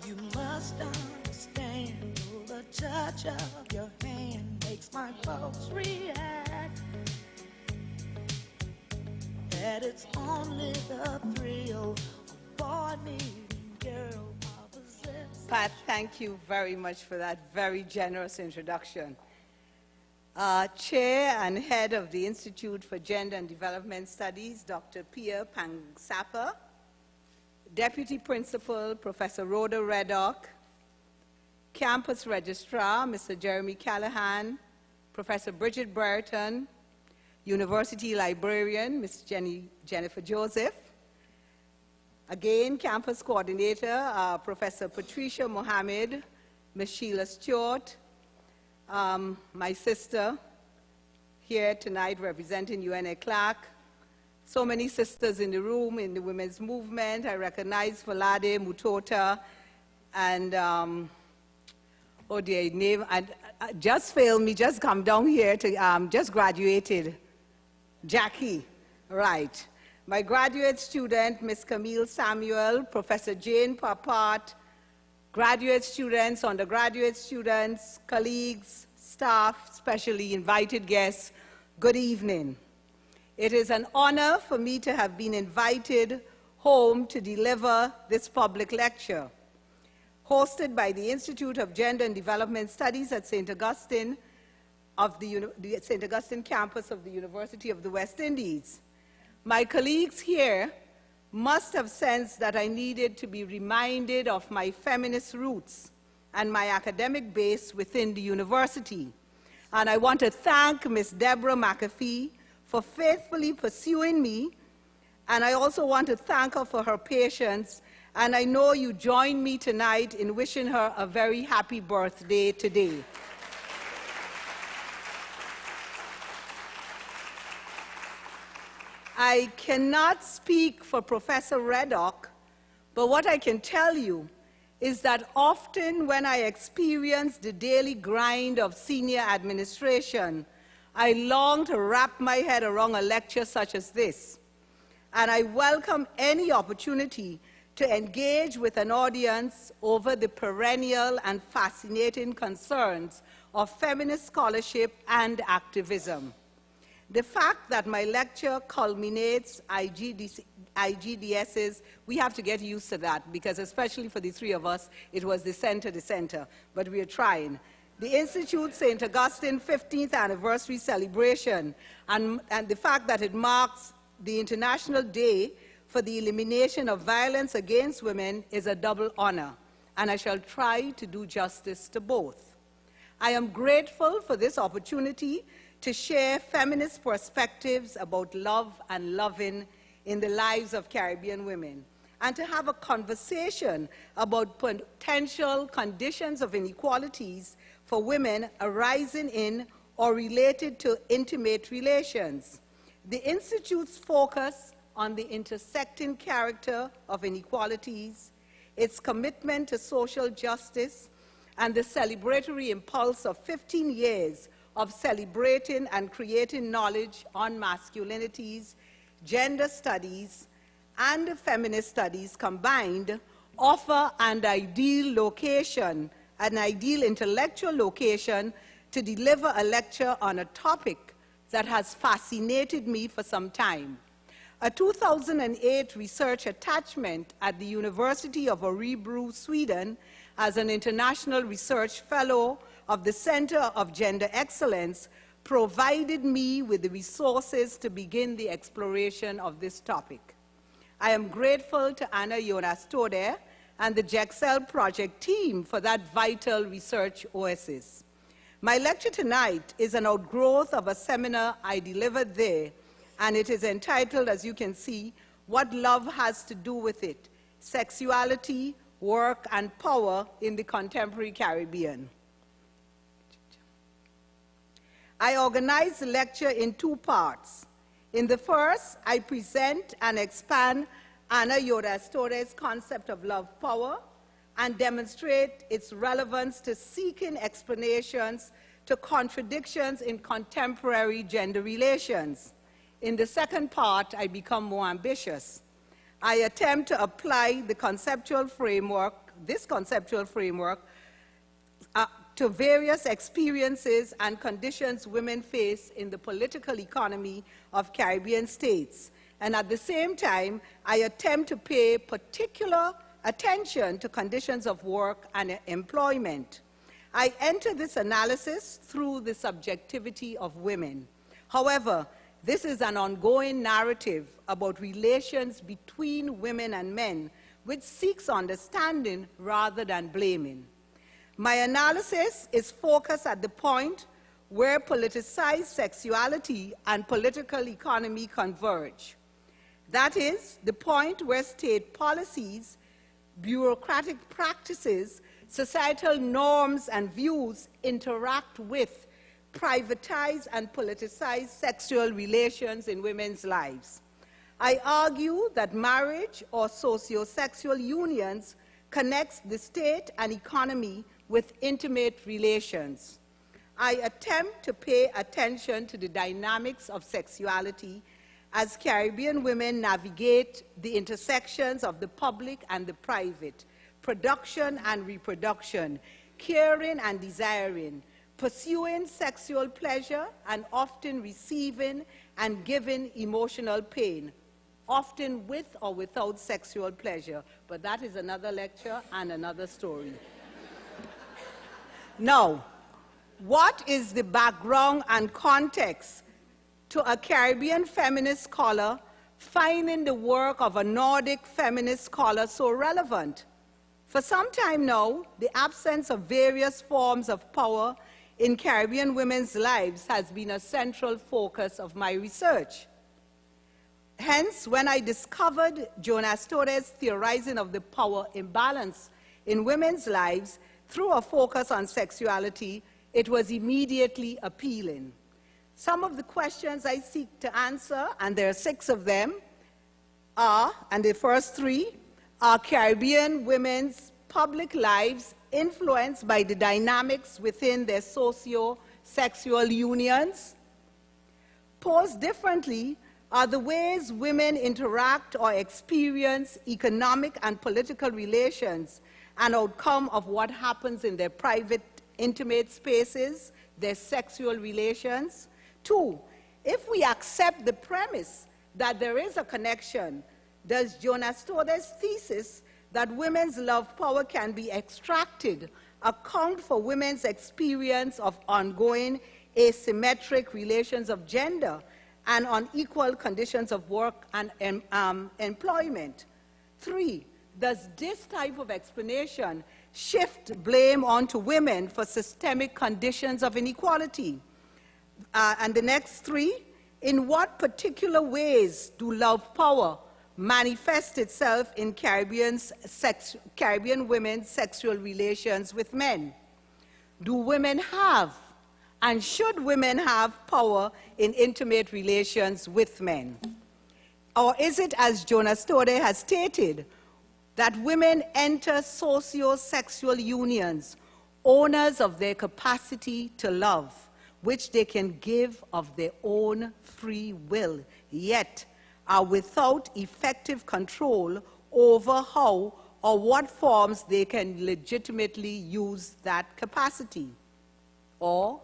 You must understand, the touch of your hand makes my pulse react. That it's only the thrill of boy meeting girl opposites. Pat, thank you very much for that very generous introduction. Chair and Head of the Institute for Gender and Development Studies, Dr. Pia Pangsapa, Deputy Principal, Professor Rhoda Reddock, Campus Registrar, Mr. Jeremy Callahan, Professor Bridget Brereton, University Librarian, Ms. Jennifer Joseph, again, Campus Coordinator, Professor Patricia Mohammed, Ms. Sheila Stewart, my sister here tonight representing UNA Clark, so many sisters in the room in the women's movement. I recognize Falade Mutota and, oh dear, name, just failed me, just come down here to, just graduated. Jackie, right. My graduate student, Ms. Camille Samuel, Professor Jane Papat, graduate students, undergraduate students, colleagues, staff, specially invited guests, good evening. It is an honor for me to have been invited home to deliver this public lecture, hosted by the Institute of Gender and Development Studies at St. Augustine of the St. Augustine campus of the University of the West Indies. My colleagues here must have sensed that I needed to be reminded of my feminist roots and my academic base within the university. And I want to thank Ms. Deborah McAfee for faithfully pursuing me, and I also want to thank her for her patience, and I know you join me tonight in wishing her a very happy birthday today. I cannot speak for Professor Reddock, but what I can tell you is that often when I experience the daily grind of senior administration, I long to wrap my head around a lecture such as this. And I welcome any opportunity to engage with an audience over the perennial and fascinating concerns of feminist scholarship and activism. The fact that my lecture culminates IGDS's, we have to get used to that because especially for the three of us, it was the center, but we are trying. The Institute St. Augustine 15th anniversary celebration and the fact that it marks the International Day for the Elimination of Violence Against Women is a double honor, and I shall try to do justice to both. I am grateful for this opportunity to share feminist perspectives about love and loving in the lives of Caribbean women, and to have a conversation about potential conditions of inequalities for women arising in or related to intimate relations. The Institute's focus on the intersecting character of inequalities, its commitment to social justice, and the celebratory impulse of 15 years of celebrating and creating knowledge on masculinities, gender studies, and feminist studies combined offer an ideal location, an ideal intellectual location to deliver a lecture on a topic that has fascinated me for some time. A 2008 research attachment at the University of Örebro, Sweden, as an international research fellow of the Center of Gender Excellence provided me with the resources to begin the exploration of this topic. I am grateful to Anna Jonasdottir and the JEXEL project team for that vital research oasis. My lecture tonight is an outgrowth of a seminar I delivered there, and it is entitled, as you can see, What Love Has to Do with It, Sexuality, Work, and Power in the Contemporary Caribbean. I organized the lecture in two parts. In the first, I present and expand Anna Jonasdottir's concept of love power and demonstrate its relevance to seeking explanations to contradictions in contemporary gender relations. In the second part, I become more ambitious. I attempt to apply the conceptual framework, this conceptual framework, to various experiences and conditions women face in the political economy of Caribbean states. And at the same time, I attempt to pay particular attention to conditions of work and employment. I enter this analysis through the subjectivity of women. However, this is an ongoing narrative about relations between women and men, which seeks understanding rather than blaming. My analysis is focused at the point where politicized sexuality and political economy converge. That is, the point where state policies, bureaucratic practices, societal norms and views interact with, privatize and politicize sexual relations in women's lives. I argue that marriage or socio-sexual unions connects the state and economy with intimate relations. I attempt to pay attention to the dynamics of sexuality as Caribbean women navigate the intersections of the public and the private, production and reproduction, caring and desiring, pursuing sexual pleasure and often receiving and giving emotional pain, often with or without sexual pleasure. But that is another lecture and another story. Now, what is the background and context to a Caribbean feminist scholar finding the work of a Nordic feminist scholar so relevant? For some time now, the absence of various forms of power in Caribbean women's lives has been a central focus of my research. Hence, when I discovered Jonasdottir's theorizing of the power imbalance in women's lives through a focus on sexuality, it was immediately appealing. Some of the questions I seek to answer, and there are 6 of them, are, and the first 3, are Caribbean women's public lives influenced by the dynamics within their socio-sexual unions? Posed differently, are the ways women interact or experience economic and political relations an outcome of what happens in their private, intimate spaces, their sexual relations? 2, if we accept the premise that there is a connection, does Jonasdottir's thesis that women's love power can be extracted account for women's experience of ongoing asymmetric relations of gender and unequal conditions of work and employment? 3, does this type of explanation shift blame onto women for systemic conditions of inequality? And the next 3, in what particular ways do love power manifest itself in Caribbean women's sexual relations with men? Do women have, and should women have, power in intimate relations with men? Or is it, as Jonasdottir has stated, that women enter socio-sexual unions, owners of their capacity to love, which they can give of their own free will, yet are without effective control over how or what forms they can legitimately use that capacity? Or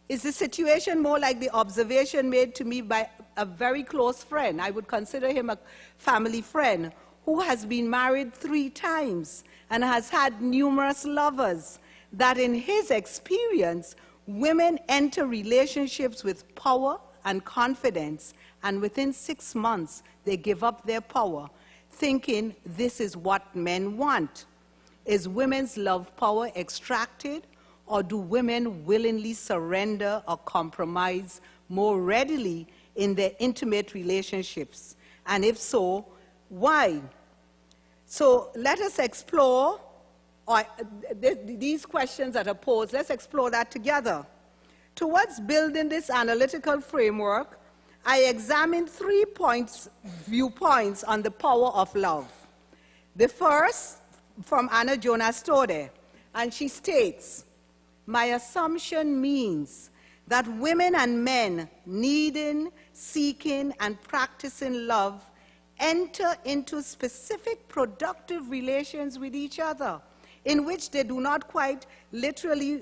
is the situation more like the observation made to me by a very close friend? I would consider him a family friend, who has been married 3 times and has had numerous lovers, that in his experience, women enter relationships with power and confidence, and within 6 months, they give up their power, thinking this is what men want. Is women's love power extracted, or do women willingly surrender or compromise more readily in their intimate relationships? And if so, why? So let us explore these questions that are posed. Let's explore that together. Towards building this analytical framework, I examined 3 viewpoints on the power of love. The first, from Anna Jonasdottir, and she states, "My assumption means that women and men needing, seeking, and practicing love enter into specific productive relations with each other, in which they do not quite literally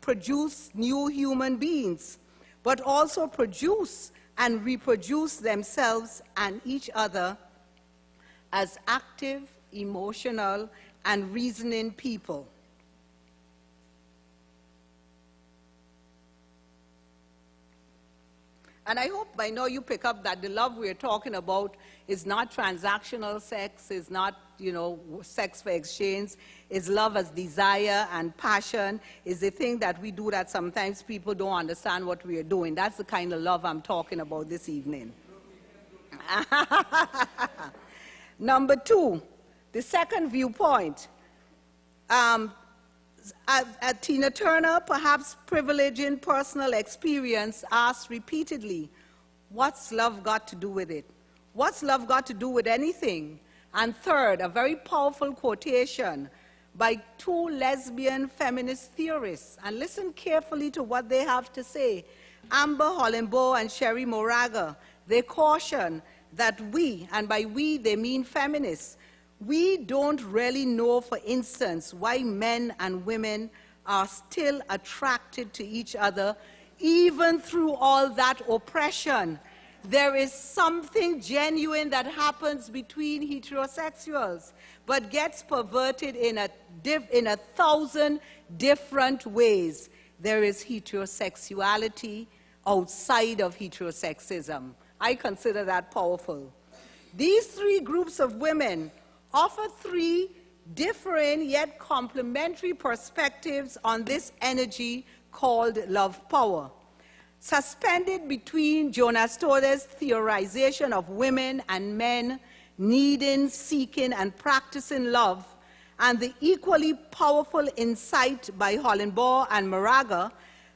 produce new human beings, but also produce and reproduce themselves and each other as active, emotional, and reasoning people. And I hope by now you pick up that the love we're talking about is not transactional sex, is not, sex for exchange, is love as desire and passion, is the thing that we do that sometimes people don't understand what we are doing. That's the kind of love I'm talking about this evening. Number two, the second viewpoint. Tina Turner, perhaps privileging personal experience, asked repeatedly, what's love got to do with it? What's love got to do with anything? And third, a very powerful quotation by two lesbian feminist theorists. And listen carefully to what they have to say. Amber Hollenbaugh and Sherry Moraga, they caution that we, and by we they mean feminists, we don't really know, for instance, why men and women are still attracted to each other, even through all that oppression. There is something genuine that happens between heterosexuals, but gets perverted in a 1,000 different ways. There is heterosexuality outside of heterosexism. I consider that powerful. These three groups of women offer three different yet complementary perspectives on this energy called love power. Suspended between Jonasdottir's theorization of women and men needing, seeking, and practicing love, and the equally powerful insight by Hollenbaugh and Moraga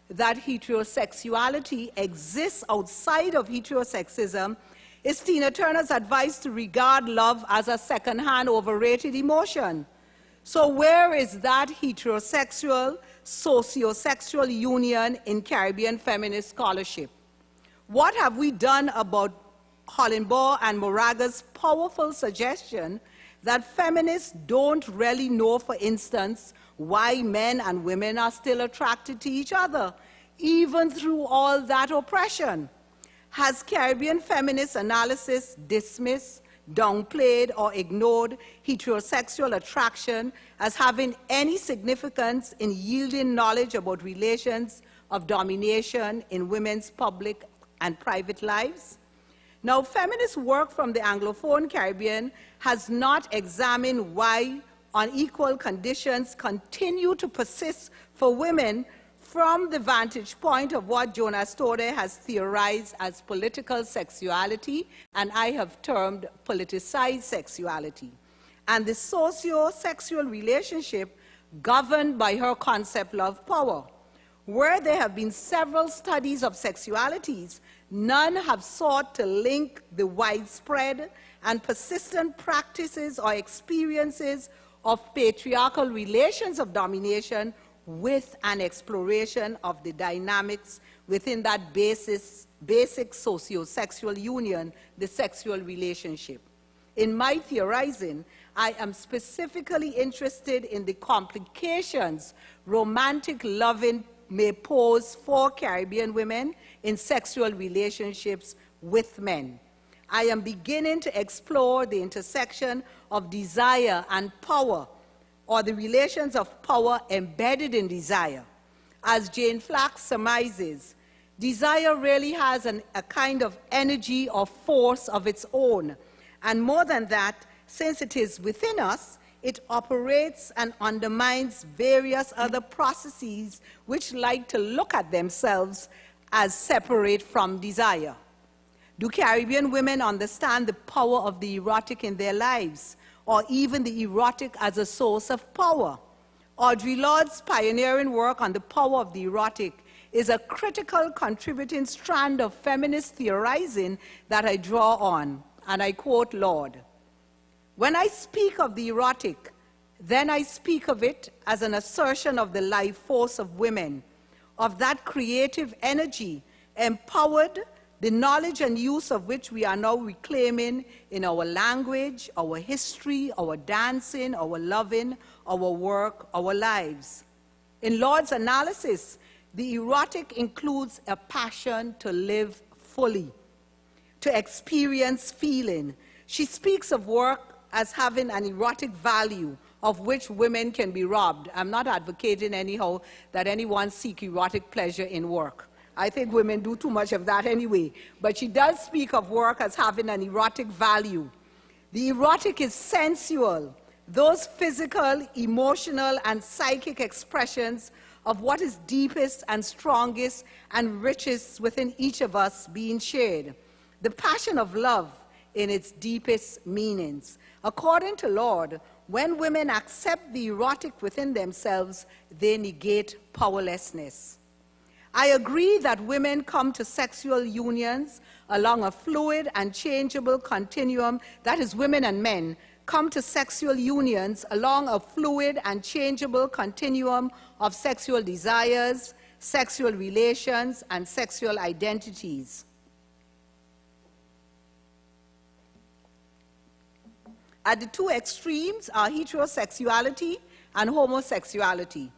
that heterosexuality exists outside of heterosexism, is Tina Turner's advice to regard love as a second-hand, overrated emotion. So where is that heterosexual, socio-sexual union in Caribbean feminist scholarship? What have we done about Hollenbaugh and Moraga's powerful suggestion that feminists don't really know, for instance, why men and women are still attracted to each other, even through all that oppression? Has Caribbean feminist analysis dismissed, downplayed, or ignored heterosexual attraction as having any significance in yielding knowledge about relations of domination in women's public and private lives? Now, feminist work from the Anglophone Caribbean has not examined why unequal conditions continue to persist for women from the vantage point of what Jonasdottir has theorized as political sexuality, and I have termed politicized sexuality, and the socio-sexual relationship governed by her concept love power. Where there have been several studies of sexualities, none have sought to link the widespread and persistent practices or experiences of patriarchal relations of domination with an exploration of the dynamics within that basic socio-sexual union, the sexual relationship. In my theorizing, I am specifically interested in the complications romantic loving may pose for Caribbean women in sexual relationships with men. I am beginning to explore the intersection of desire and power, or the relations of power embedded in desire. As Jane Flax surmises, desire really has a kind of energy or force of its own. And more than that, since it is within us, it operates and undermines various other processes which like to look at themselves as separate from desire. Do Caribbean women understand the power of the erotic in their lives, or even the erotic as a source of power? Audre Lorde's pioneering work on the power of the erotic is a critical contributing strand of feminist theorizing that I draw on, and I quote Lorde: "When I speak of the erotic, then I speak of it as an assertion of the life force of women, of that creative energy, empowered, the knowledge and use of which we are now reclaiming in our language, our history, our dancing, our loving, our work, our lives. In Lord's analysis, the erotic includes a passion to live fully, to experience feeling. She speaks of work as having an erotic value of which women can be robbed. I'm not advocating anyhow that anyone seek erotic pleasure in work. I think women do too much of that anyway. But she does speak of work as having an erotic value. The erotic is sensual, those physical, emotional, and psychic expressions of what is deepest and strongest and richest within each of us being shared. The passion of love in its deepest meanings. According to Lord, when women accept the erotic within themselves, they negate powerlessness. I agree that women come to sexual unions along a fluid and changeable continuum, that is, women and men come to sexual unions along a fluid and changeable continuum of sexual desires, sexual relations, and sexual identities. At the two extremes are heterosexuality and homosexuality.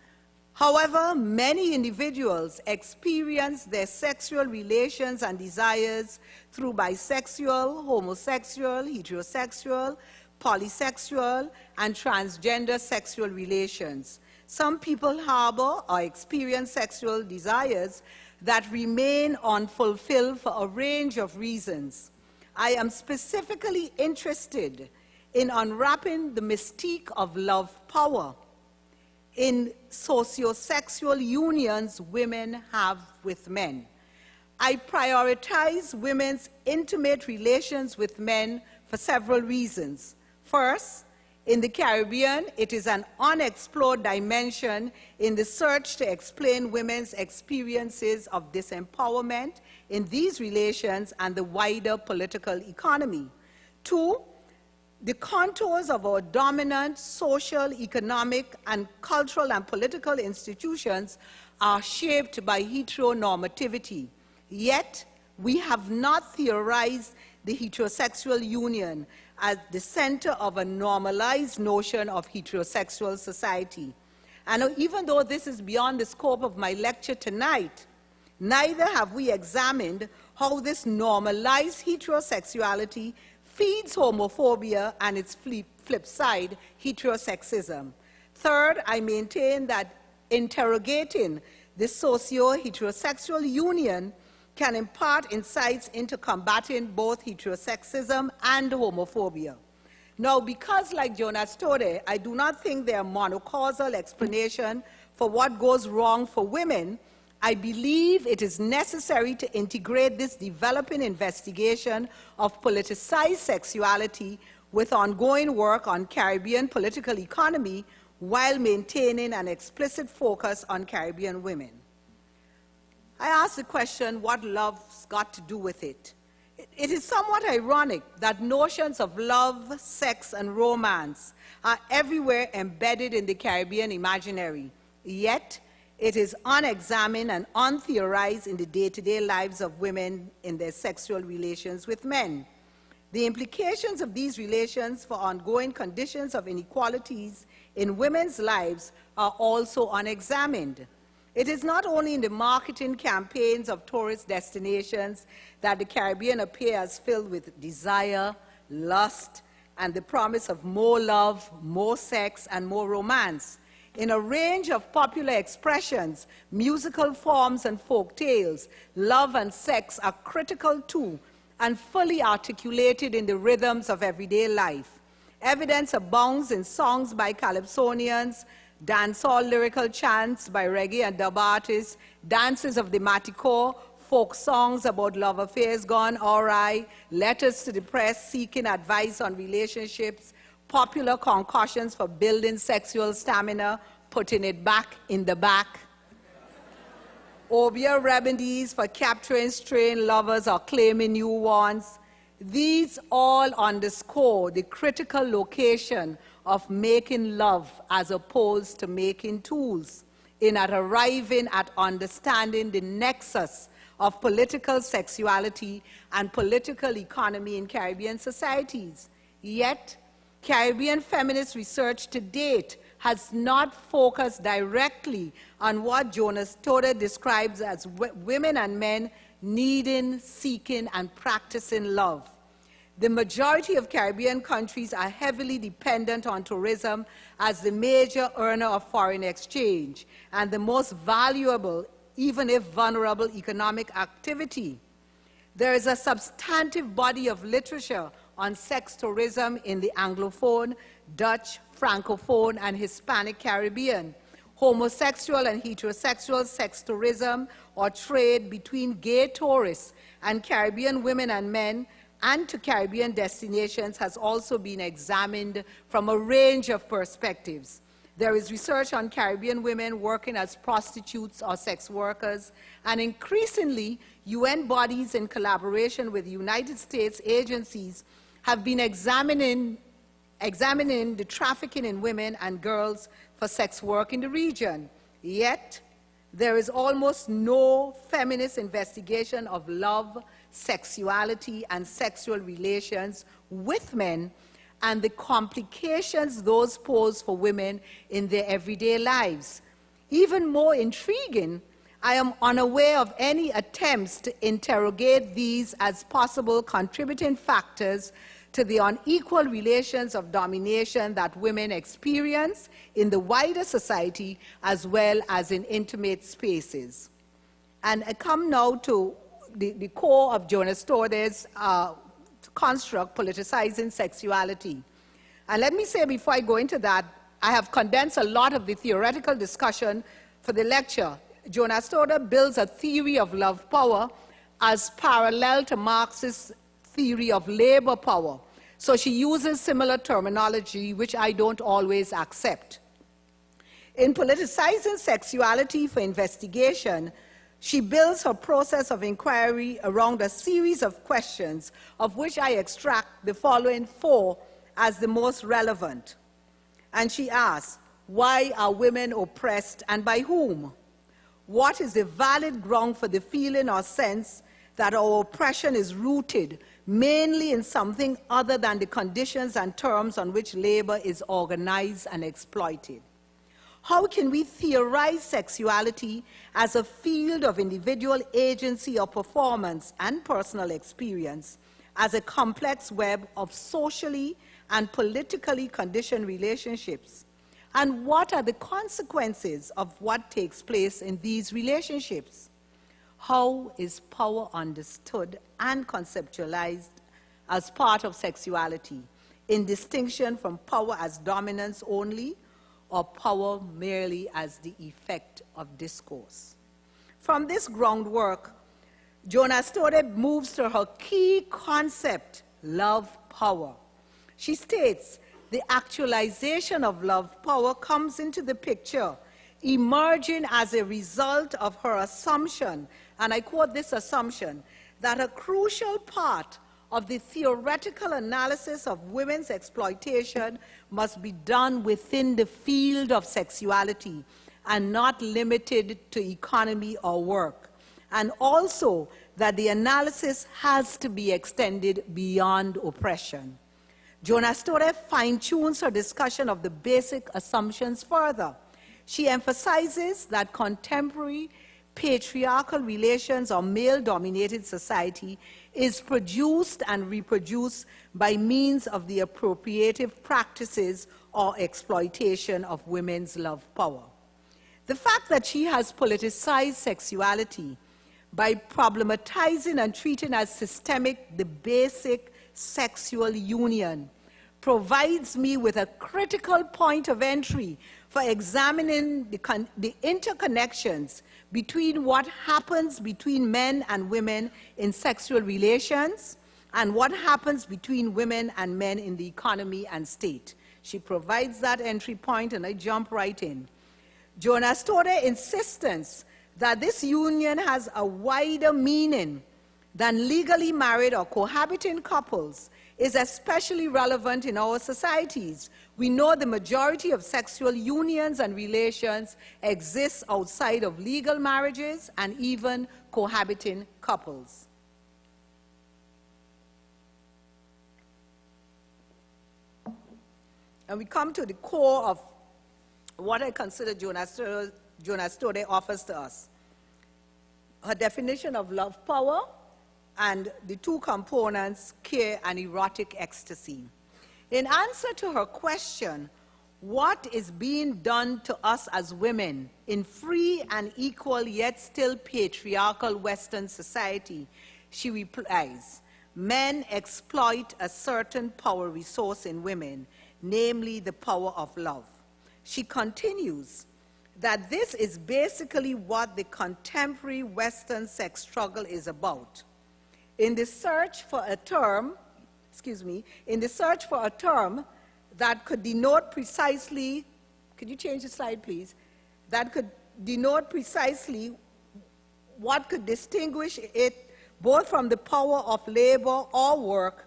However, many individuals experience their sexual relations and desires through bisexual, homosexual, heterosexual, polysexual, and transgender sexual relations. Some people harbor or experience sexual desires that remain unfulfilled for a range of reasons. I am specifically interested in unwrapping the mystique of love power in sociosexual unions women have with men. I prioritize women's intimate relations with men for several reasons. First, in the Caribbean, it is an unexplored dimension in the search to explain women's experiences of disempowerment in these relations and the wider political economy. Two, the contours of our dominant social, economic, and cultural and political institutions are shaped by heteronormativity. Yet, we have not theorized the heterosexual union as the center of a normalized notion of heterosexual society. And even though this is beyond the scope of my lecture tonight, neither have we examined how this normalized heterosexuality feeds homophobia and its flip side, heterosexism. Third, I maintain that interrogating the socio-heterosexual union can impart insights into combating both heterosexism and homophobia. Now, because like Jonasdottir, I do not think there are monocausal explanation for what goes wrong for women, I believe it is necessary to integrate this developing investigation of politicized sexuality with ongoing work on Caribbean political economy while maintaining an explicit focus on Caribbean women. I ask the question, what love's got to do with it? It is somewhat ironic that notions of love, sex, and romance are everywhere embedded in the Caribbean imaginary, yet it is unexamined and untheorized in the day-to-day lives of women in their sexual relations with men. The implications of these relations for ongoing conditions of inequalities in women's lives are also unexamined. It is not only in the marketing campaigns of tourist destinations that the Caribbean appears filled with desire, lust, and the promise of more love, more sex, and more romance. In a range of popular expressions, musical forms, and folk tales, love and sex are critical to and fully articulated in the rhythms of everyday life. Evidence abounds in songs by calypsonians, dancehall lyrical chants by reggae and dub artists, dances of the Matico, folk songs about love affairs gone awry, letters to the press seeking advice on relationships, popular concoctions for building sexual stamina, putting it back in the back, obvious remedies for capturing strained lovers or claiming new ones. These all underscore the critical location of making love as opposed to making tools. in at arriving at understanding the nexus of political sexuality and political economy in Caribbean societies. Yet, Caribbean feminist research to date has not focused directly on what Jonasdottir describes as women and men needing, seeking, and practicing love. The majority of Caribbean countries are heavily dependent on tourism as the major earner of foreign exchange and the most valuable, even if vulnerable, economic activity. There is a substantive body of literature on sex tourism in the Anglophone, Dutch, Francophone, and Hispanic Caribbean. Homosexual and heterosexual sex tourism or trade between gay tourists and Caribbean women and men and to Caribbean destinations has also been examined from a range of perspectives. There is research on Caribbean women working as prostitutes or sex workers, and increasingly, UN bodies in collaboration with United States agencies have been examining the trafficking in women and girls for sex work in the region. Yet, there is almost no feminist investigation of love, sexuality, and sexual relations with men and the complications those pose for women in their everyday lives. Even more intriguing, I am unaware of any attempts to interrogate these as possible contributing factors to the unequal relations of domination that women experience in the wider society as well as in intimate spaces. And I come now to the core of Jonasdottir's construct, politicizing sexuality. And let me say before I go into that, I have condensed a lot of the theoretical discussion for the lecture. Jonasdottir builds a theory of love power as parallel to Marxist theory of labor power. So she uses similar terminology, which I don't always accept. In politicizing sexuality for investigation, she builds her process of inquiry around a series of questions, of which I extract the following 4 as the most relevant. And she asks, why are women oppressed and by whom? What is the valid ground for the feeling or sense that our oppression is rooted mainly in something other than the conditions and terms on which labor is organized and exploited? How can we theorize sexuality as a field of individual agency or performance and personal experience as a complex web of socially and politically conditioned relationships? And what are the consequences of what takes place in these relationships? How is power understood and conceptualized as part of sexuality, in distinction from power as dominance only, or power merely as the effect of discourse? From this groundwork, Jonasdottir moves to her key concept, love power. She states, the actualization of love power comes into the picture, emerging as a result of her assumption, and I quote this assumption, that a crucial part of the theoretical analysis of women's exploitation must be done within the field of sexuality and not limited to economy or work, and also that the analysis has to be extended beyond oppression. Jonasdottir fine-tunes her discussion of the basic assumptions further. She emphasizes that contemporary patriarchal relations or male-dominated society is produced and reproduced by means of the appropriative practices or exploitation of women's love power. The fact that she has politicized sexuality by problematizing and treating as systemic the basic sexual union provides me with a critical point of entry for examining the interconnections between what happens between men and women in sexual relations and what happens between women and men in the economy and state. She provides that entry point, and I jump right in. Jonasdottir's insistence that this union has a wider meaning than legally married or cohabiting couples is especially relevant in our societies. We know the majority of sexual unions and relations exist outside of legal marriages and even cohabiting couples. And we come to the core of what I consider Jonasdottir offers to us. Her definition of love power and the two components, care and erotic ecstasy. In answer to her question, what is being done to us as women in free and equal yet still patriarchal Western society, she replies, men exploit a certain power resource in women, namely the power of love. She continues that this is basically what the contemporary Western sex struggle is about. In the search for a term, that could denote precisely, could you change the slide please? That could denote precisely what could distinguish it both from the power of labor or work,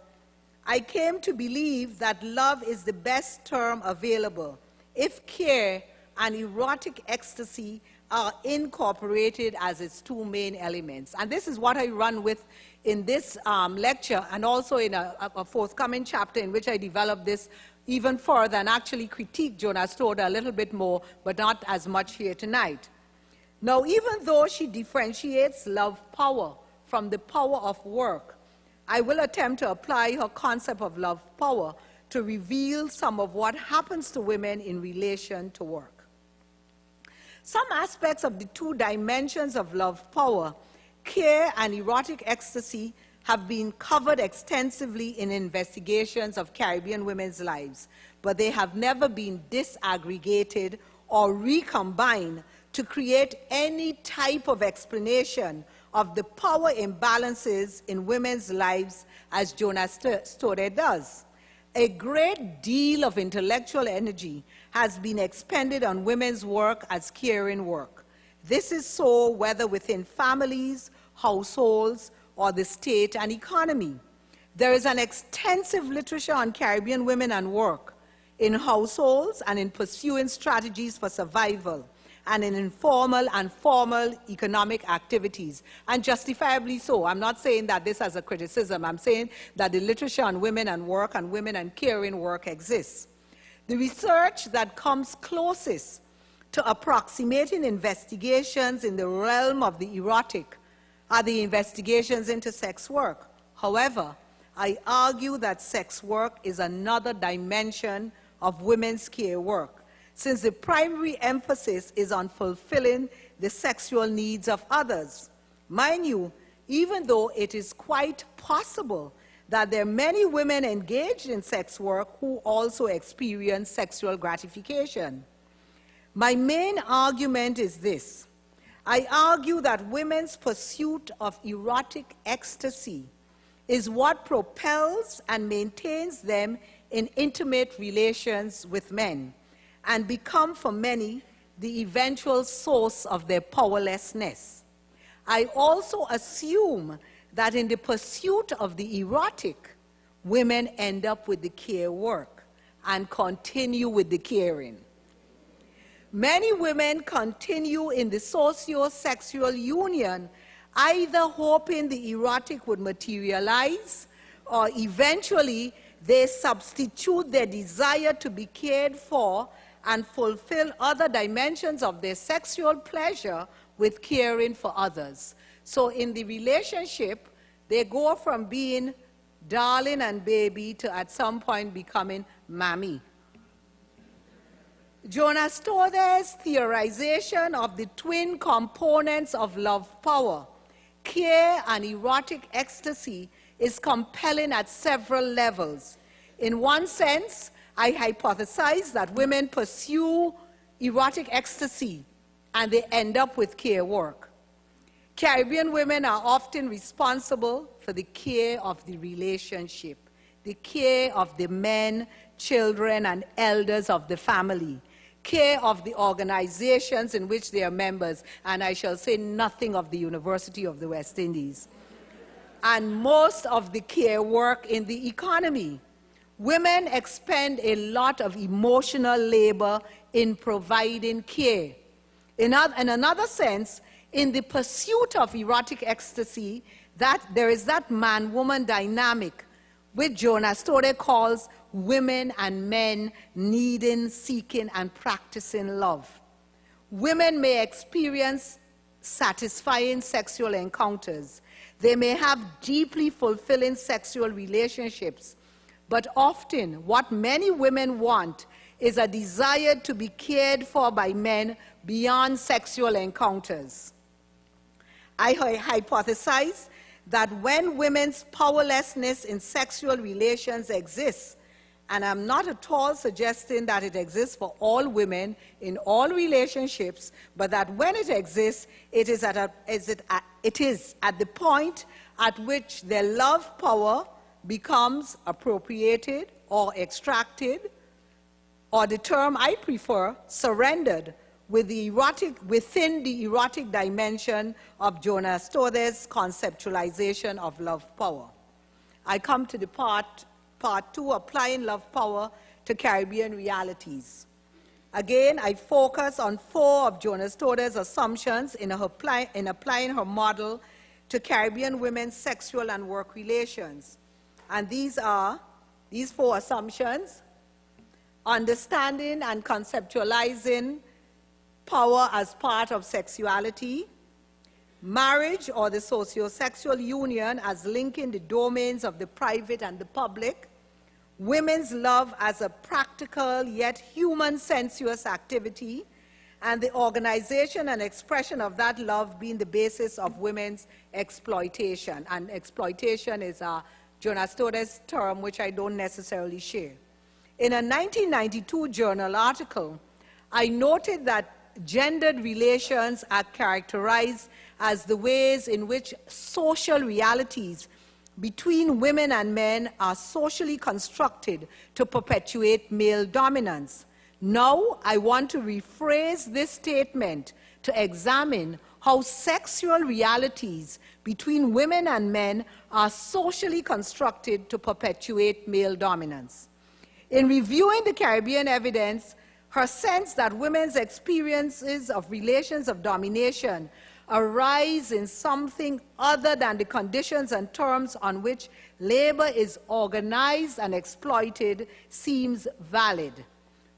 I came to believe that love is the best term available if care and erotic ecstasy are incorporated as its two main elements. And this is what I run with in this lecture and also in a forthcoming chapter in which I develop this even further and actually critique Jonasdottir a little bit more, but not as much here tonight. Now, even though she differentiates love power from the power of work, I will attempt to apply her concept of love power to reveal some of what happens to women in relation to work. Some aspects of the two dimensions of love power, care and erotic ecstasy, have been covered extensively in investigations of Caribbean women's lives, but they have never been disaggregated or recombined to create any type of explanation of the power imbalances in women's lives as Jonasdottir does. A great deal of intellectual energy has been expended on women's work as caring work. This is so whether within families, households, or the state and economy. There is an extensive literature on Caribbean women and work in households and in pursuing strategies for survival, and in informal and formal economic activities, and justifiably so. I'm not saying that this as a criticism. I'm saying that the literature on women and work and women and caring work exists. The research that comes closest to approximating investigations in the realm of the erotic are the investigations into sex work. However, I argue that sex work is another dimension of women's care work, since the primary emphasis is on fulfilling the sexual needs of others. Mind you, even though it is quite possible that there are many women engaged in sex work who also experience sexual gratification. My main argument is this. I argue that women's pursuit of erotic ecstasy is what propels and maintains them in intimate relations with men, and become for many the eventual source of their powerlessness. I also assume that in the pursuit of the erotic, women end up with the care work and continue with the caring. Many women continue in the socio-sexual union, either hoping the erotic would materialize, or eventually they substitute their desire to be cared for and fulfill other dimensions of their sexual pleasure with caring for others. So in the relationship, they go from being darling and baby to at some point becoming mammy. Jonasdottir's theorization of the twin components of love power, care and erotic ecstasy, is compelling at several levels. In one sense, I hypothesize that women pursue erotic ecstasy and they end up with care work. Caribbean women are often responsible for the care of the relationship, the care of the men, children, and elders of the family, care of the organizations in which they are members, and I shall say nothing of the University of the West Indies. and most of the care work in the economy. Women expend a lot of emotional labor in providing care. In another sense, in the pursuit of erotic ecstasy, that there is that man-woman dynamic, which Jonasdottir calls women and men needing, seeking, and practicing love. Women may experience satisfying sexual encounters. They may have deeply fulfilling sexual relationships, but often what many women want is a desire to be cared for by men beyond sexual encounters. I hypothesize that when women's powerlessness in sexual relations exists, and I'm not at all suggesting that it exists for all women in all relationships, but that when it exists, it is at the point at which their love power becomes appropriated or extracted, or the term I prefer, surrendered, within the erotic dimension of Jonasdottir's conceptualization of love power. I come to the part 2, applying love power to Caribbean realities. Again, I focus on 4 of Jonasdottir's assumptions in applying her model to Caribbean women's sexual and work relations. And these are, these 4 assumptions: understanding and conceptualizing power as part of sexuality, marriage or the socio-sexual union as linking the domains of the private and the public, women's love as a practical yet human sensuous activity, and the organization and expression of that love being the basis of women's exploitation. And exploitation is Jonasdottir's term, which I don't necessarily share. In a 1992 journal article, I noted that gendered relations are characterized as the ways in which social realities between women and men are socially constructed to perpetuate male dominance. Now, I want to rephrase this statement to examine how sexual realities between women and men are socially constructed to perpetuate male dominance. In reviewing the Caribbean evidence, her sense that women's experiences of relations of domination arise in something other than the conditions and terms on which labor is organized and exploited seems valid.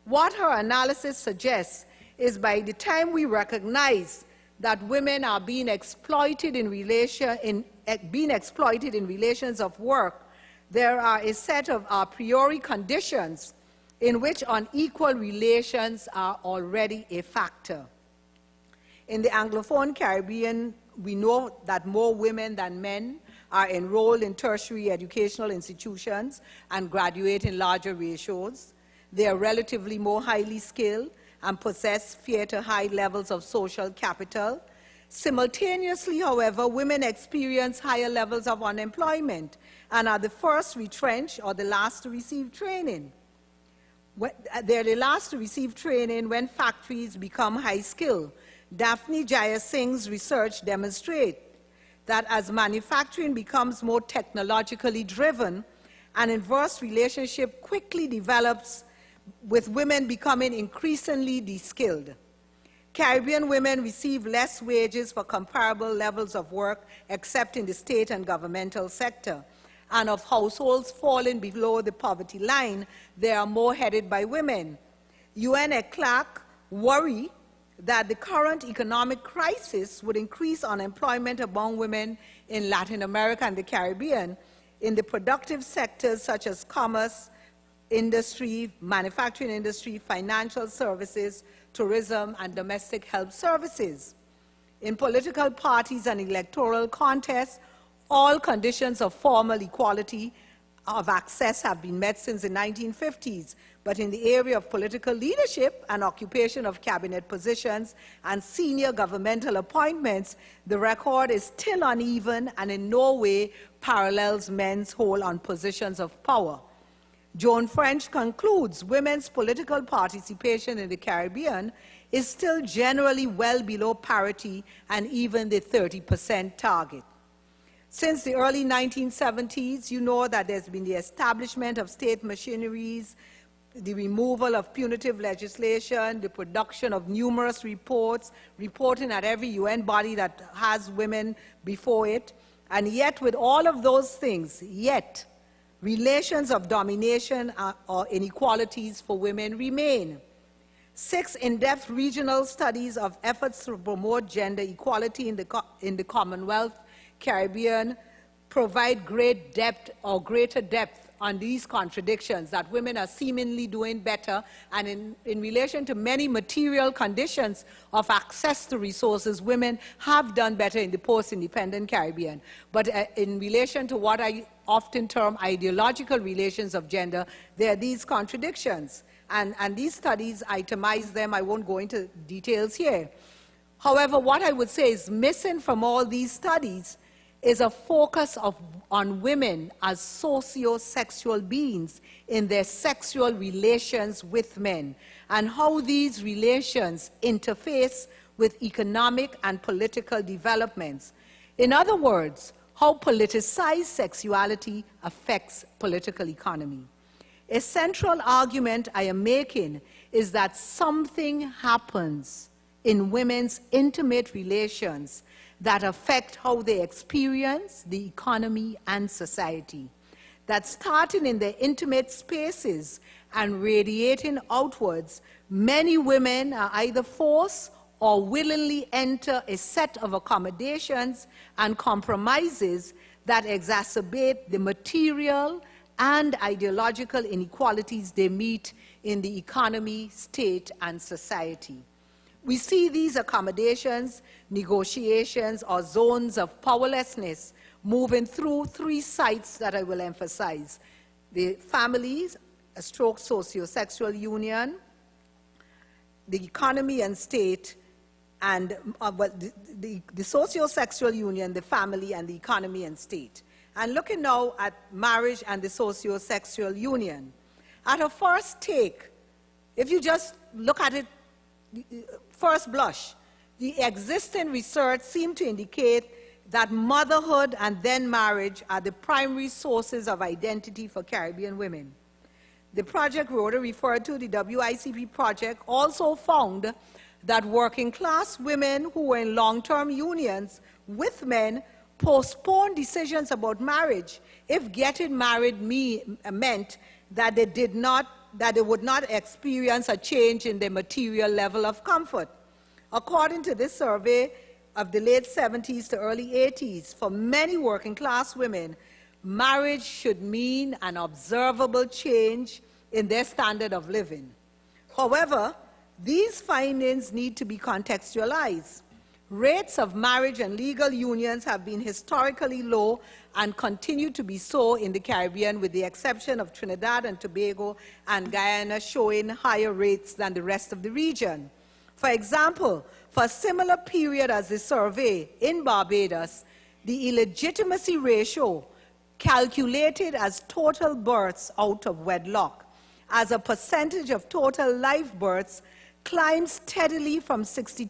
What her analysis suggests is by the time we recognize that women are being exploited in relations of work, there are a set of a priori conditions in which unequal relations are already a factor. In the Anglophone Caribbean, we know that more women than men are enrolled in tertiary educational institutions and graduate in larger ratios. They are relatively more highly skilled and possess fair to high levels of social capital. Simultaneously, however, women experience higher levels of unemployment and are the first retrenched or the last to receive training. They're the last to receive training when factories become high-skilled. Daphne Jaya Singh's research demonstrates that as manufacturing becomes more technologically driven, an inverse relationship quickly develops with women becoming increasingly de-skilled. Caribbean women receive less wages for comparable levels of work except in the state and governmental sector. And of households falling below the poverty line, they are more headed by women. UN and Clark worry that the current economic crisis would increase unemployment among women in Latin America and the Caribbean in the productive sectors such as commerce, industry, manufacturing industry, financial services, tourism, and domestic health services. In political parties and electoral contests, all conditions of formal equality of access have been met since the 1950s, but in the area of political leadership and occupation of cabinet positions and senior governmental appointments, the record is still uneven and in no way parallels men's hold on positions of power. Joan French concludes women's political participation in the Caribbean is still generally well below parity and even the 30% target. Since the early 1970s, you know that there's been the establishment of state machineries, the removal of punitive legislation, the production of numerous reports, reporting at every UN body that has women before it. And yet, with all of those things, yet, relations of domination or inequalities for women remain. 6 in-depth regional studies of efforts to promote gender equality in the Commonwealth Caribbean provide great depth or greater depth on these contradictions, that women are seemingly doing better, and in relation to many material conditions of access to resources, women have done better in the post-independent Caribbean. But in relation to what I often term ideological relations of gender, there are these contradictions. And these studies itemize them. I won't go into details here. However, what I would say is missing from all these studies is a focus on women as socio-sexual beings in their sexual relations with men, and how these relations interface with economic and political developments. In other words, how politicized sexuality affects political economy. A central argument I am making is that something happens in women's intimate relations that affect how they experience the economy and society. That starting in their intimate spaces and radiating outwards, many women are either forced or willingly enter a set of accommodations and compromises that exacerbate the material and ideological inequalities they meet in the economy, state, and society. We see these accommodations, negotiations, or zones of powerlessness moving through 3 sites that I will emphasize: the families, a stroke socio-sexual union, the economy and state, and the socio-sexual union, the family, and the economy and state. And looking now at marriage and the socio-sexual union. At a first take, if you just look at it first blush, the existing research seems to indicate that motherhood and then marriage are the primary sources of identity for Caribbean women. The project Rhoda referred to, the WICP project, also found that working class women who were in long-term unions with men postponed decisions about marriage if getting married meant that they would not experience a change in their material level of comfort. According to this survey of the late 70s to early 80s, for many working class women, marriage should mean an observable change in their standard of living. However, these findings need to be contextualized. Rates of marriage and legal unions have been historically low and continue to be so in the Caribbean, with the exception of Trinidad and Tobago and Guyana showing higher rates than the rest of the region. For example, for a similar period as the survey in Barbados, the illegitimacy ratio, calculated as total births out of wedlock as a percentage of total live births, climbed steadily from 62%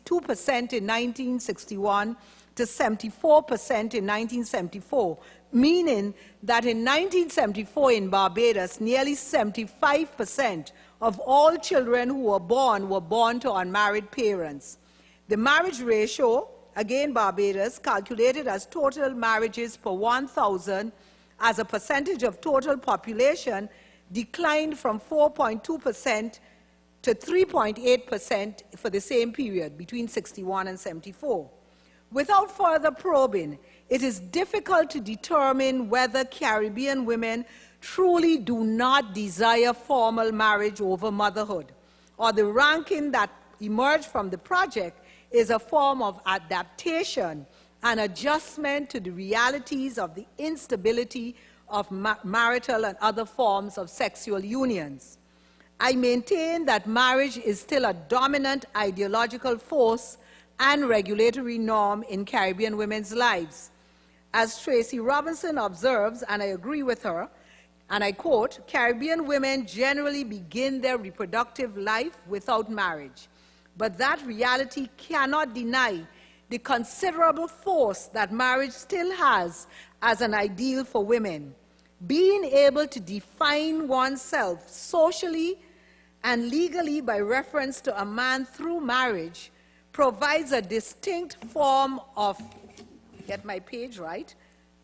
in 1961 to 74% in 1974, meaning that in 1974 in Barbados, nearly 75% of all children who were born to unmarried parents. The marriage ratio, again Barbados, calculated as total marriages per 1,000 as a percentage of total population, declined from 4.2% to 3.8% for the same period, between 61 and 74. Without further probing, it is difficult to determine whether Caribbean women truly do not desire formal marriage over motherhood, or the ranking that emerged from the project is a form of adaptation and adjustment to the realities of the instability of marital and other forms of sexual unions. I maintain that marriage is still a dominant ideological force and regulatory norm in Caribbean women's lives. As Tracy Robinson observes, and I agree with her, and I quote, "Caribbean women generally begin their reproductive life without marriage, but that reality cannot deny the considerable force that marriage still has as an ideal for women. Being able to define oneself socially and legally by reference to a man through marriage provides a distinct form of, get my page right,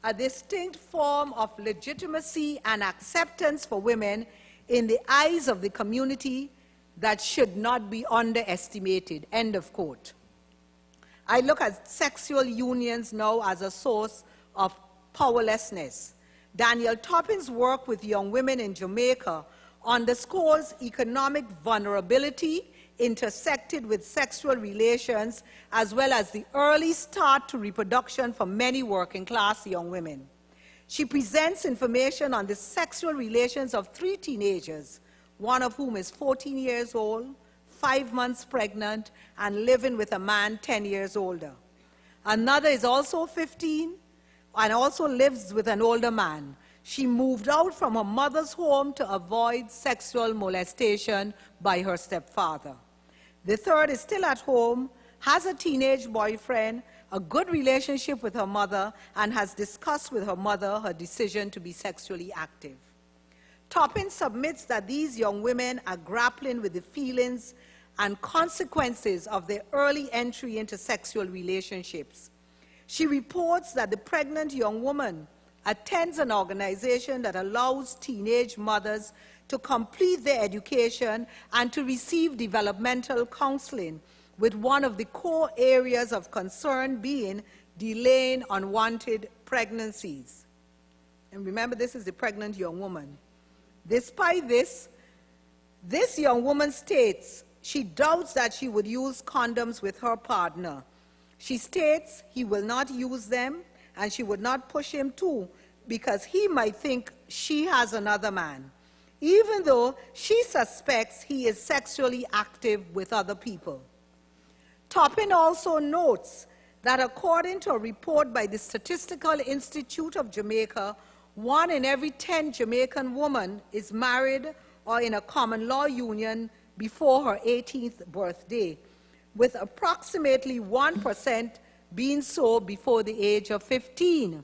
a distinct form of legitimacy and acceptance for women in the eyes of the community that should not be underestimated, end of quote. I look at sexual unions now as a source of powerlessness. Daniel Toppin's work with young women in Jamaica underscores economic vulnerability intersected with sexual relations, as well as the early start to reproduction for many working-class young women. She presents information on the sexual relations of 3 teenagers, one of whom is 14 years old, 5 months pregnant, and living with a man 10 years older. Another is also 15 and also lives with an older man. She moved out from her mother's home to avoid sexual molestation by her stepfather. The third is still at home, has a teenage boyfriend, a good relationship with her mother, and has discussed with her mother her decision to be sexually active. Toppin submits that these young women are grappling with the feelings and consequences of their early entry into sexual relationships. She reports that the pregnant young woman attends an organization that allows teenage mothers to complete their education and to receive developmental counseling, with one of the core areas of concern being delaying unwanted pregnancies. And remember, this is the pregnant young woman. Despite this, this young woman states she doubts that she would use condoms with her partner. She states he will not use them, and she would not push him to, because he might think she has another man, even though she suspects he is sexually active with other people. Toppin also notes that according to a report by the Statistical Institute of Jamaica, 1 in every 10 Jamaican women is married or in a common law union before her 18th birthday, with approximately 1% being so before the age of 15.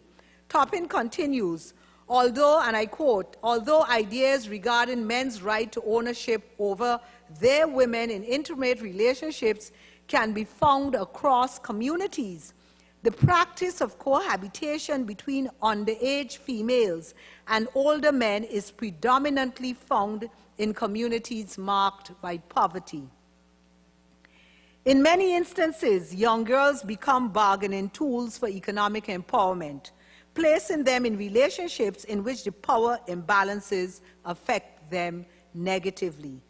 Toppin continues, although, and I quote, although ideas regarding men's right to ownership over their women in intimate relationships can be found across communities, the practice of cohabitation between underage females and older men is predominantly found in communities marked by poverty. In many instances, young girls become bargaining tools for economic empowerment, placing them in relationships in which the power imbalances affect them negatively.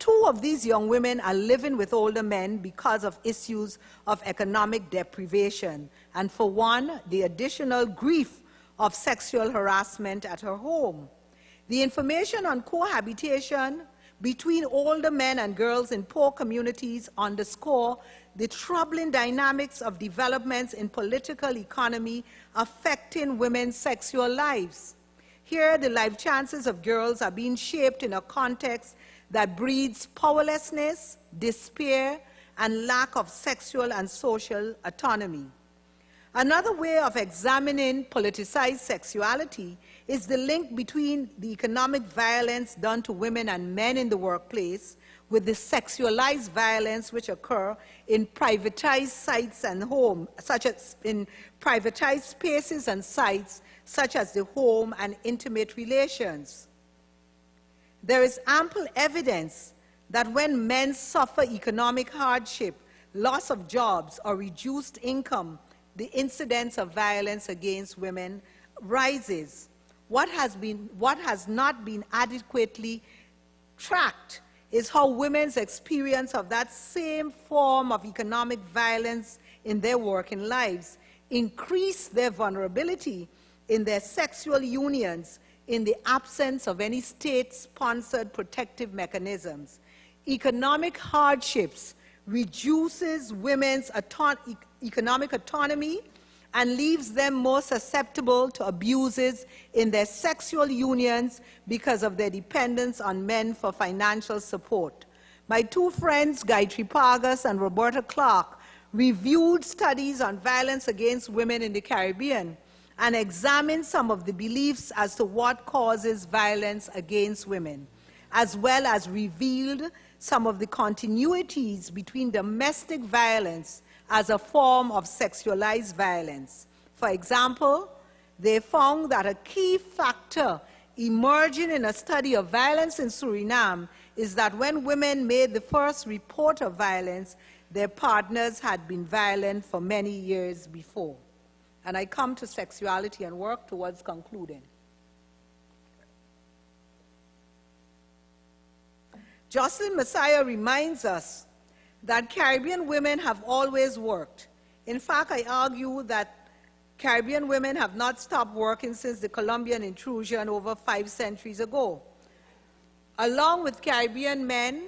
2 of these young women are living with older men because of issues of economic deprivation, and for one, the additional grief of sexual harassment at her home. The information on cohabitation between older men and girls in poor communities underscore the troubling dynamics of developments in political economy affecting women's sexual lives. Here, the life chances of girls are being shaped in a context that breeds powerlessness, despair, and lack of sexual and social autonomy. Another way of examining politicized sexuality is the link between the economic violence done to women and men in the workplace with the sexualized violence which occur in privatized sites and home, such as in privatized spaces and sites, such as the home and intimate relations. There is ample evidence that when men suffer economic hardship, loss of jobs, or reduced income, the incidence of violence against women rises. What has not been adequately tracked is how women's experience of that same form of economic violence in their working lives increase their vulnerability in their sexual unions in the absence of any state-sponsored protective mechanisms. Economic hardships reduces women's economic autonomy and leaves them more susceptible to abuses in their sexual unions because of their dependence on men for financial support. My 2 friends, Gayatri Pargas and Roberta Clark, reviewed studies on violence against women in the Caribbean, and examined some of the beliefs as to what causes violence against women, as well as revealed some of the continuities between domestic violence as a form of sexualized violence. For example, they found that a key factor emerging in a study of violence in Suriname is that when women made the first report of violence, their partners had been violent for many years before. And I come to sexuality and work towards concluding. Jocelyn Messiah reminds us that Caribbean women have always worked. In fact, I argue that Caribbean women have not stopped working since the Colombian intrusion over 5 centuries ago. Along with Caribbean men,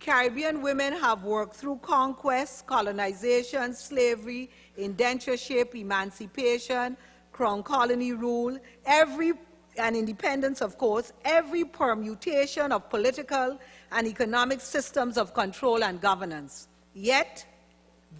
Caribbean women have worked through conquest, colonization, slavery, indentureship, emancipation, crown colony rule, and independence, of course, every permutation of political and economic systems of control and governance. Yet,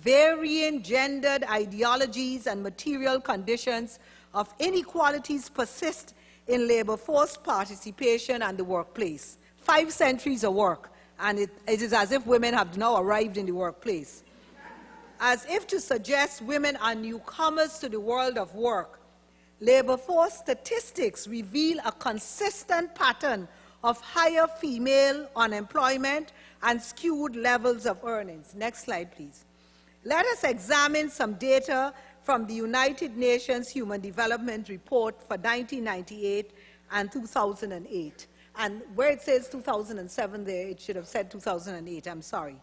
varying gendered ideologies and material conditions of inequalities persist in labor force participation and the workplace. 5 centuries of work, and it is as if women have now arrived in the workplace. As if to suggest women are newcomers to the world of work, labor force statistics reveal a consistent pattern of higher female unemployment and skewed levels of earnings. Next slide, please. Let us examine some data from the United Nations Human Development Report for 1998 and 2008. And where it says 2007 there, it should have said 2008, I'm sorry.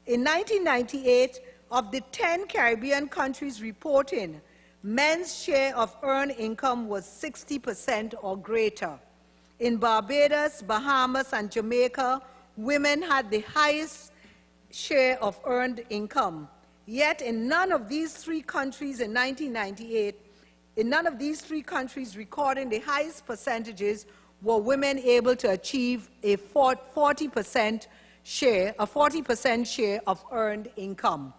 In 1998, of the 10 Caribbean countries reporting, men's share of earned income was 60% or greater. In Barbados, Bahamas, and Jamaica, women had the highest share of earned income. Yet in none of these 3 countries in 1998, in none of these 3 countries recording the highest percentages were women able to achieve a 40% share of earned income.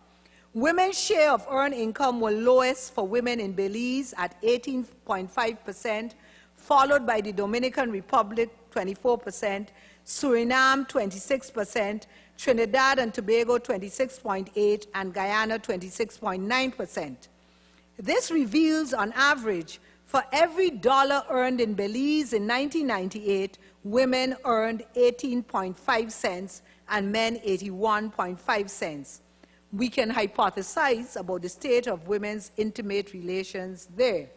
Women's share of earned income were lowest for women in Belize at 18.5%, followed by the Dominican Republic, 24%, Suriname, 26%, Trinidad and Tobago, 26.8%, and Guyana, 26.9%. This reveals, on average, for every dollar earned in Belize in 1998, women earned 18.5 cents and men 81.5 cents. We can hypothesize about the state of women's intimate relations there.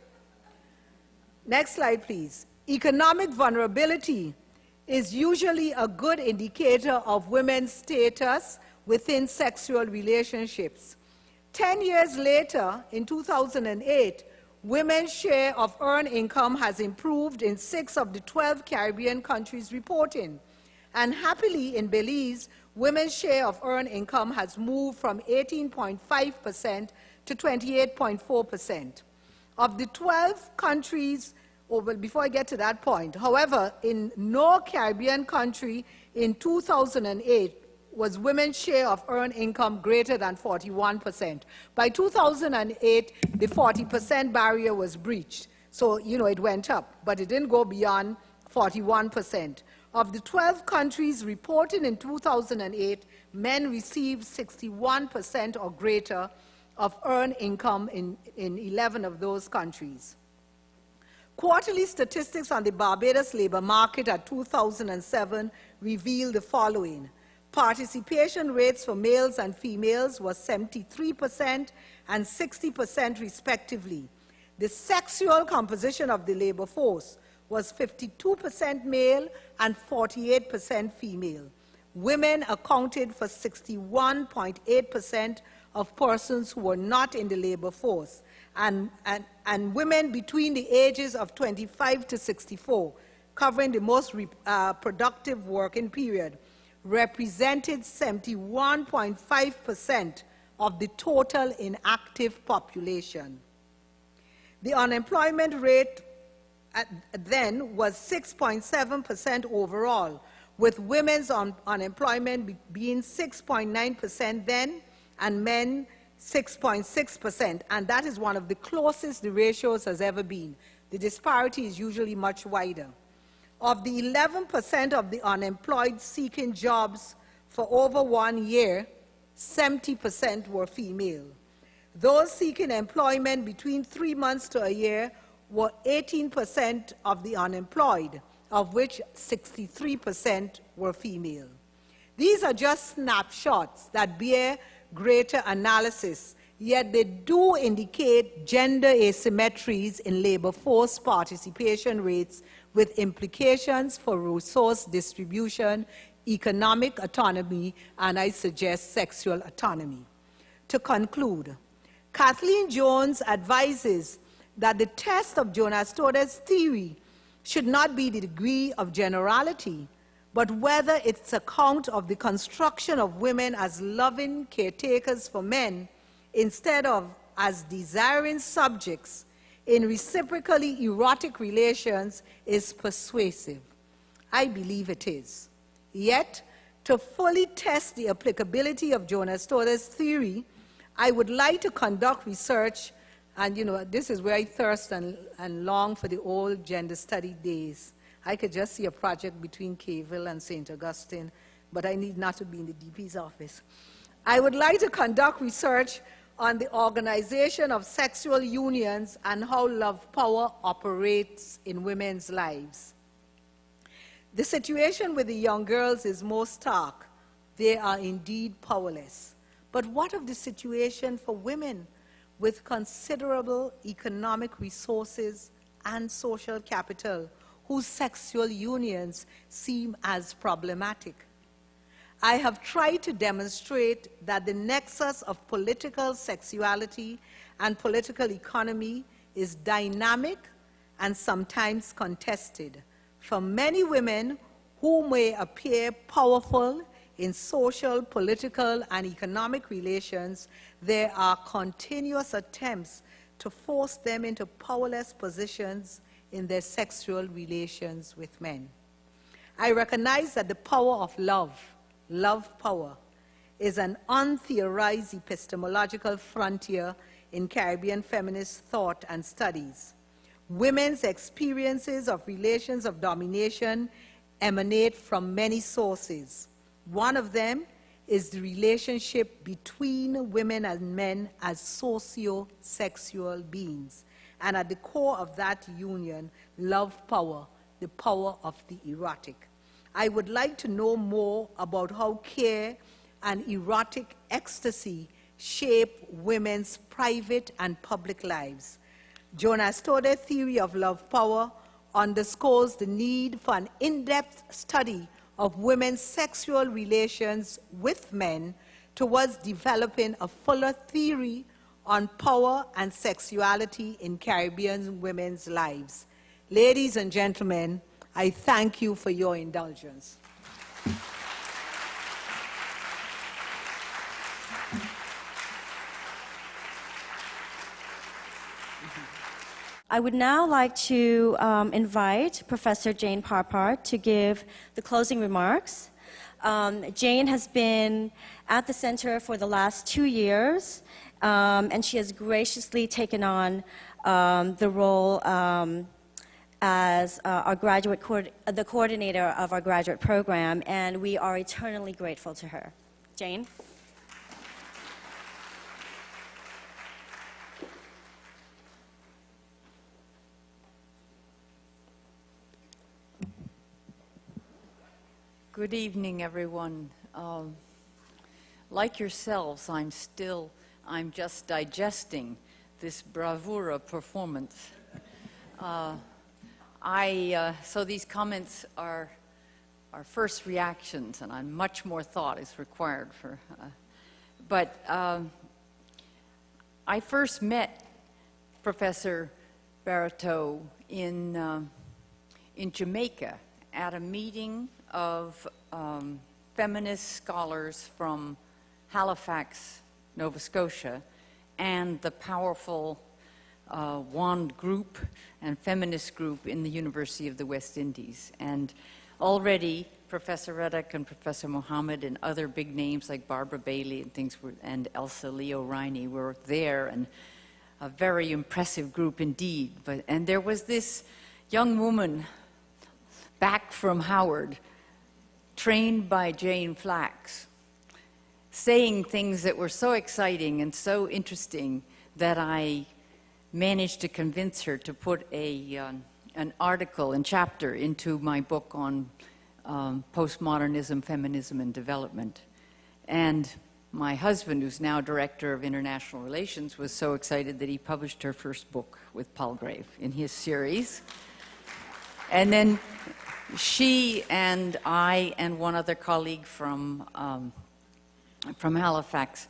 Next slide, please. Economic vulnerability is usually a good indicator of women's status within sexual relationships. 10 years later, in 2008, women's share of earned income has improved in 6 of the 12 Caribbean countries reporting. And happily, in Belize, women's share of earned income has moved from 18.5% to 28.4%. Of the 12 countries, before I get to that point, however, in no Caribbean country in 2008 was women's share of earned income greater than 41%. By 2008, the 40% barrier was breached. So, it went up, but it didn't go beyond 41%. Of the 12 countries reported in 2008, men received 61% or greater of earned income in 11 of those countries. Quarterly statistics on the Barbados labor market at 2007 reveal the following. Participation rates for males and females was 73% and 60% respectively. The sexual composition of the labor force was 52% male and 48% female. Women accounted for 61.8% of persons who were not in the labor force, and women between the ages of 25 to 64, covering the most productive working period, represented 71.5% of the total inactive population. The unemployment rate then was 6.7% overall, with women's unemployment being 6.9% then, and men 6.6%, and that is one of the closest the ratios has ever been. The disparity is usually much wider. Of the 11% of the unemployed seeking jobs for over 1 year, 70% were female. Those seeking employment between 3 months to a year were 18% of the unemployed, of which 63% were female. These are just snapshots that bear greater analysis, yet they do indicate gender asymmetries in labor force participation rates with implications for resource distribution, economic autonomy, and I suggest sexual autonomy. To conclude, Kathleen Jones advises that the test of Jonasdottir's theory should not be the degree of generality, but whether its account of the construction of women as loving caretakers for men instead of as desiring subjects in reciprocally erotic relations is persuasive. I believe it is. Yet, to fully test the applicability of Jonasdottir's theory, I would like to conduct research, and this is where I thirst and long for the old gender study days. I could just see a project between Caville and St. Augustine, but I need not to be in the DP's office. I would like to conduct research on the organization of sexual unions and how love power operates in women's lives. The situation with the young girls is most stark. They are indeed powerless. But what of the situation for women with considerable economic resources and social capital, whose sexual unions seem as problematic? I have tried to demonstrate that the nexus of political sexuality and political economy is dynamic and sometimes contested. For many women who may appear powerful in social, political, and economic relations, there are continuous attempts to force them into powerless positions in their sexual relations with men. I recognize that the power of love power, is an untheorized epistemological frontier in Caribbean feminist thought and studies. Women's experiences of relations of domination emanate from many sources. One of them is the relationship between women and men as socio-sexual beings. And at the core of that union, love power, the power of the erotic. I would like to know more about how care and erotic ecstasy shape women's private and public lives. Jonasdottir's theory of love power underscores the need for an in-depth study of women's sexual relations with men towards developing a fuller theory on power and sexuality in Caribbean women's lives. Ladies and gentlemen, I thank you for your indulgence. I would now like to invite Professor Jane Parpar to give the closing remarks. Jane has been at the center for the last 2 years, and she has graciously taken on the role as our the coordinator of our graduate program, and we are eternally grateful to her. Jane? Good evening, everyone. Like yourselves, I'm just digesting this bravura performance. So these comments are first reactions, and much more thought is required for. But I first met Professor Barriteau in Jamaica at a meeting of feminist scholars from Halifax, Nova Scotia, and the powerful WAND group and feminist group in the University of the West Indies. And already Professor Erotic and Professor Mohammed and other big names like Barbara Bailey and things and Elsa Leo Riney were there, and a very impressive group indeed. And there was this young woman back from Howard, trained by Jane Flax, saying things that were so exciting and so interesting that I managed to convince her to put an article and chapter into my book on postmodernism, feminism, and development. And my husband, who's now Director of International Relations, was so excited that he published her first book with Palgrave in his series. And then she and I and one other colleague from Halifax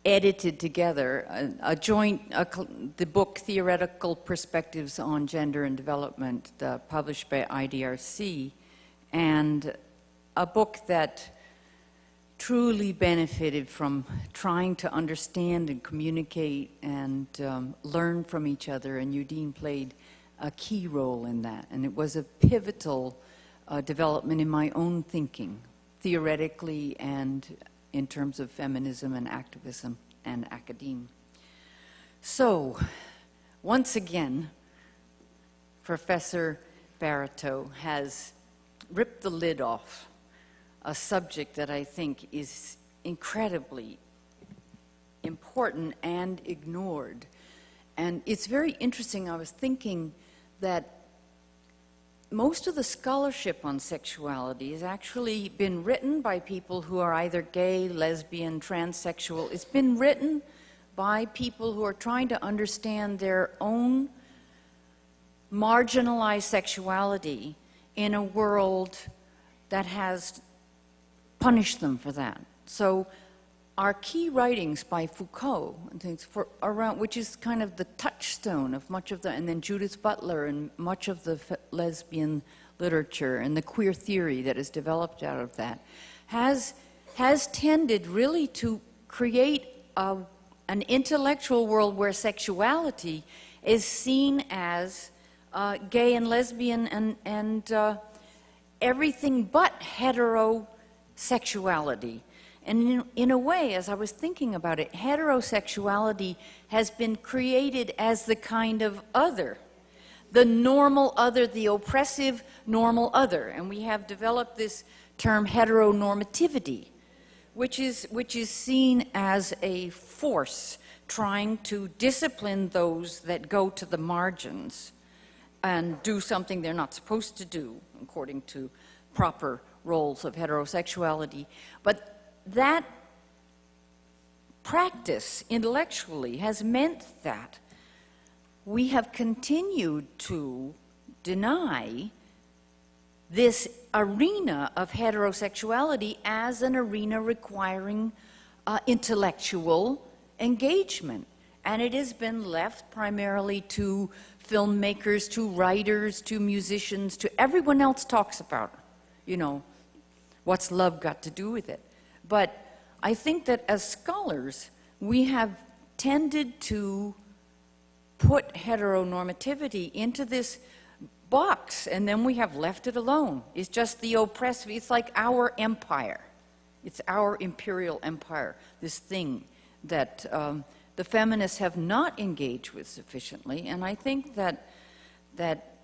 edited together the book Theoretical Perspectives on Gender and Development, published by IDRC, and a book that truly benefited from trying to understand and communicate and learn from each other, and Eudine played a key role in that. And it was a pivotal development in my own thinking, theoretically and in terms of feminism and activism and academia. So, once again, Professor Barriteau has ripped the lid off a subject that I think is incredibly important and ignored. And it's very interesting. I was thinking that most of the scholarship on sexuality has actually been written by people who are either gay, lesbian, transsexual. It's been written by people who are trying to understand their own marginalized sexuality in a world that has punished them for that. So our key writings by Foucault and things around, which is kind of the touchstone of much of the, and then Judith Butler and much of the lesbian literature and the queer theory that has developed out of that, has tended really to create an intellectual world where sexuality is seen as gay and lesbian and everything but heterosexuality. And in a way, as I was thinking about it, heterosexuality has been created as the kind of other, the normal other, the oppressive normal other. And we have developed this term hetero normativity, which is seen as a force trying to discipline those that go to the margins and do something they're not supposed to do according to proper roles of heterosexuality. But that practice intellectually has meant that we have continued to deny this arena of heterosexuality as an arena requiring intellectual engagement. And it has been left primarily to filmmakers, to writers, to musicians, to everyone else talks about, you know, what's love got to do with it. But I think that as scholars, we have tended to put heteronormativity into this box, and then we have left it alone. It's just the oppressive. It's like our empire. It's our imperial empire, this thing that the feminists have not engaged with sufficiently. And I think that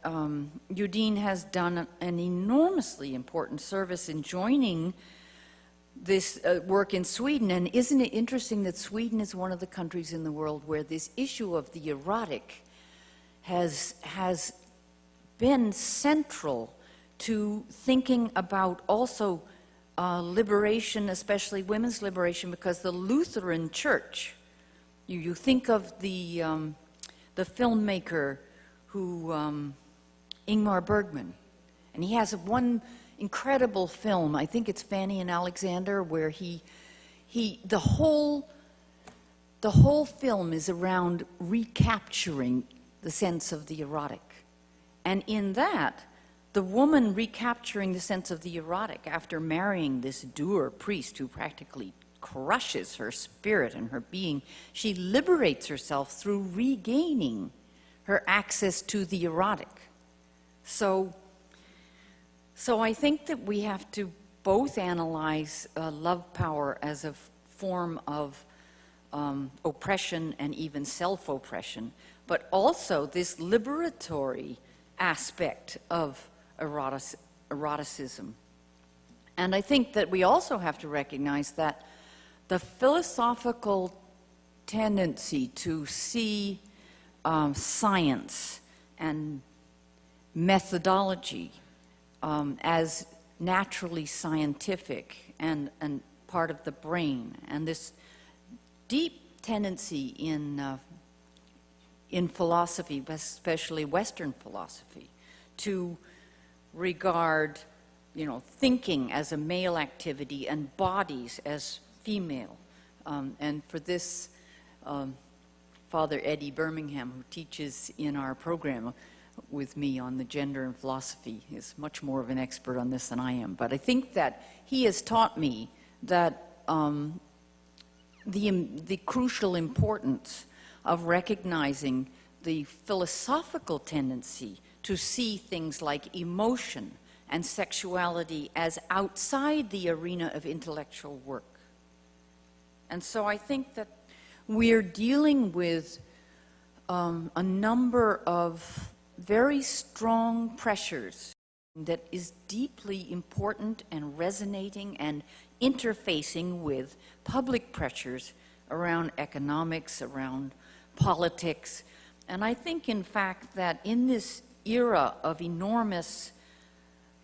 Eudine has done an enormously important service in joining this work in Sweden. And isn't it interesting that Sweden is one of the countries in the world where this issue of the erotic has been central to thinking about also liberation, especially women's liberation, because the Lutheran Church, you think of the filmmaker who, Ingmar Bergman, and he has one incredible film, I think it's Fanny and Alexander, where the whole film is around recapturing the sense of the erotic. And in that, the woman recapturing the sense of the erotic after marrying this dour priest who practically crushes her spirit and her being, she liberates herself through regaining her access to the erotic. So So I think that we have to both analyze love power as a form of oppression and even self-oppression, but also this liberatory aspect of eroticism. And I think that we also have to recognize that the philosophical tendency to see science and methodology as naturally scientific and part of the brain, and this deep tendency in philosophy, especially Western philosophy, to regard, you know, thinking as a male activity and bodies as female. And for this, Father Eddie Birmingham, who teaches in our program with me on the gender and philosophy, is much more of an expert on this than I am. But I think that he has taught me that the crucial importance of recognizing the philosophical tendency to see things like emotion and sexuality as outside the arena of intellectual work. And so I think that we're dealing with a number of very strong pressures that is deeply important and resonating and interfacing with public pressures around economics, around politics. And I think, in fact, that in this era of enormous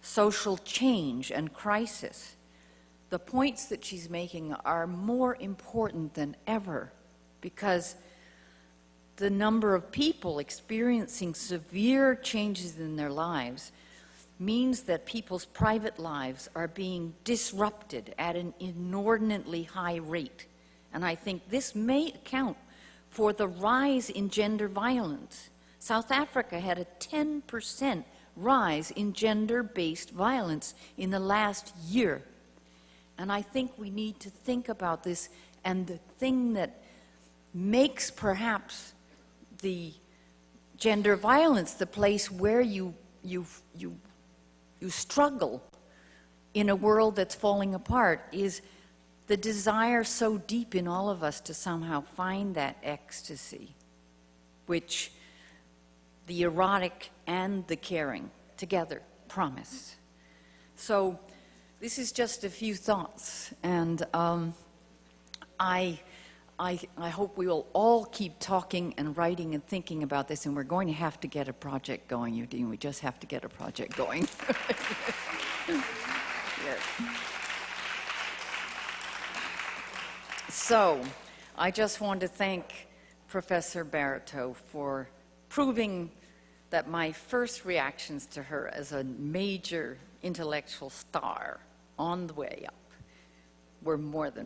social change and crisis, the points that she's making are more important than ever, because the number of people experiencing severe changes in their lives means that people's private lives are being disrupted at an inordinately high rate. And I think this may account for the rise in gender violence. South Africa had a 10% rise in gender-based violence in the last year. And I think we need to think about this, and the thing that makes perhaps the gender violence the place where you struggle in a world that's falling apart is the desire so deep in all of us to somehow find that ecstasy, which the erotic and the caring together promise. So this is just a few thoughts, and I hope we will all keep talking and writing and thinking about this, and we're going to have to get a project going, Eudine. We just have to get a project going. Yes. So, I just want to thank Professor Barriteau for proving that my first reactions to her as a major intellectual star on the way up were more than